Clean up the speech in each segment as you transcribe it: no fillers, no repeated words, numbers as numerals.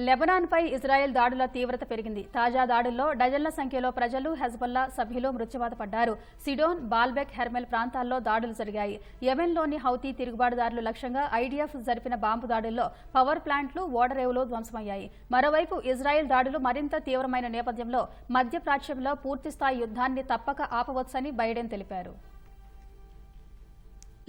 లెబనాన్పై Israel దాడుల తీవ్రత పెరిగింది. తాజా దాడుల్లో డజన్ల సంఖ్యలో ప్రజలు, హెజ్బొల్లా సభ్యులు మృత్యువాత పడ్డారు. సిడోన్, బాల్బెక్, హెర్మెల్ ప్రాంతాల్లో దాడులు జరిగాయి. యెమెన్లోని హౌతీ తిరుగుబాటుదారులు లక్ష్యంగా ఐడీఎఫ్ జరిపిన బాంబు దాడుల్లో పవర్ ప్లాంట్లు, ఓడరేవులు ధ్వంసమయ్యాయి. మరోవైపు ఇజ్రాయెల్ దాడులు మరింత తీవ్రమైన నేపథ్యంలో మధ్యప్రాచ్యంలో పూర్తిస్థాయి యుద్ధాన్ని తప్పక ఆపవచ్చని బైడెన్ తెలిపారు.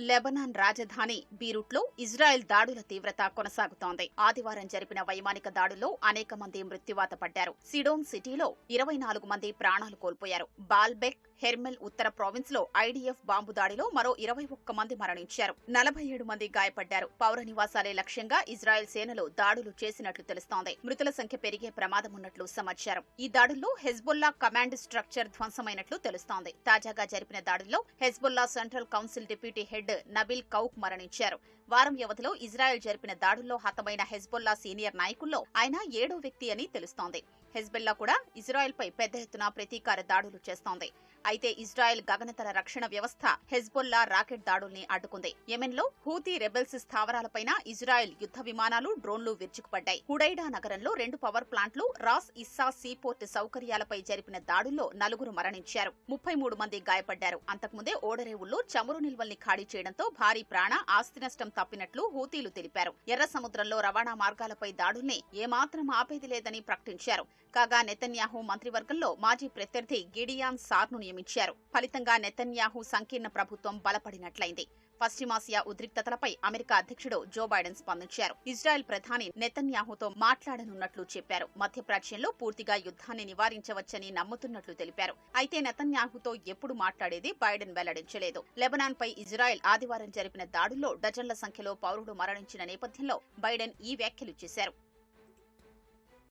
లెబనాన్ రాజధాని బీరూట్లో ఇజ్రాయెల్ దాడుల తీవ్రత కొనసాగుతోంది. ఆదివారం జరిపిన వైమానిక దాడుల్లో అనేక మంది మృత్యువాత పడ్డారు. సిడోన్ సిటీలో 24 మంది ప్రాణాలు కోల్పోయారు. బాల్బెక్, హెర్మెల్ ఉత్తర ప్రావిన్స్ లో ఐడీఎఫ్ బాంబు దాడిలో మరో 21 మంది మరణించారు. 47 మంది గాయపడ్డారు. పౌర నివాసాలే లక్ష్యంగా ఇజ్రాయెల్ సేనలు దాడులు చేసినట్లు తెలుస్తోంది. మృతుల సంఖ్య పెరిగే ప్రమాదమున్నట్లు సమాచారం. ఈ దాడుల్లో హెజ్బొల్లా కమాండ్ స్ట్రక్చర్ ధ్వంసమైనట్లు తెలుస్తోంది. తాజాగా జరిపిన దాడుల్లో Hezbollah central council deputy head Nabil Qaouk మరణించారు. వారం వ్యవధిలో ఇజ్రాయెల్ జరిపిన దాడుల్లో హతమైన హెజ్బొల్లా సీనియర్ నాయకుల్లో ఆయన 7వ వ్యక్తి అని తెలుస్తోంది. హెజ్బొల్లా కూడా ఇజ్రాయెల్పై పెద్ద ఎత్తున ప్రతీకార దాడులు చేస్తోంది. అయితే ఇజ్రాయెల్ గగనతల రక్షణ వ్యవస్థ హెజ్బొల్లా రాకెట్ దాడుల్ని అడ్డుకుంది. యెమెన్లో హూతీ రెబెల్స్ స్థావరాలపైన ఇజ్రాయెల్ యుద్ధ విమానాలు, డ్రోన్లు విరుచుకుపడ్డాయి. హుడైడా నగరంలో 2 పవర్ ప్లాంట్లు, రాస్ ఇస్సా సీపోర్ట్ సౌకర్యాలపై జరిపిన దాడుల్లో 4 మరణించారు. 33 మంది గాయపడ్డారు. అంతకుముందే ఓడరేవుల్లో చమురు నిల్వల్ని ఖాళీ చేయడంతో భారీ ప్రాణ, ఆస్తి నష్టం తప్పినట్లు హూతీలు తెలిపారు. ఎర్ర సముద్రంలో రవాణా మార్గాలపై దాడుల్ని ఏమాత్రం ఆపేది లేదని ప్రకటించారు. కాగా నెతన్యాహు మంత్రివర్గంలో మాజీ ప్రత్యర్థి గిడియాన్ సార్ను నియమించారు. ఫలితంగా నెతన్యాహు సంకీర్ణ ప్రభుత్వం బలపడినట్లయింది. పశ్చిమాసియా ఉద్రిక్తతలపై అమెరికా అధ్యక్షుడు జో బైడెన్ స్పందించారు. ఇజ్రాయెల్ ప్రధాని నెతన్యాహుతో మాట్లాడనున్నట్లు చెప్పారు. మధ్యప్రాచ్యంలో పూర్తిగా యుద్ధాన్ని నివారించవచ్చని నమ్ముతున్నట్లు తెలిపారు. అయితే నెతన్యాహుతో ఎప్పుడు మాట్లాడేది బైడెన్ వెల్లడించలేదు. లెబనాన్పై ఇజ్రాయెల్ ఆదివారం జరిపిన దాడుల్లో డజన్ల సంఖ్యలో పౌరులు మరణించిన నేపథ్యంలో బైడెన్ ఈ వ్యాఖ్యలు చేశారు.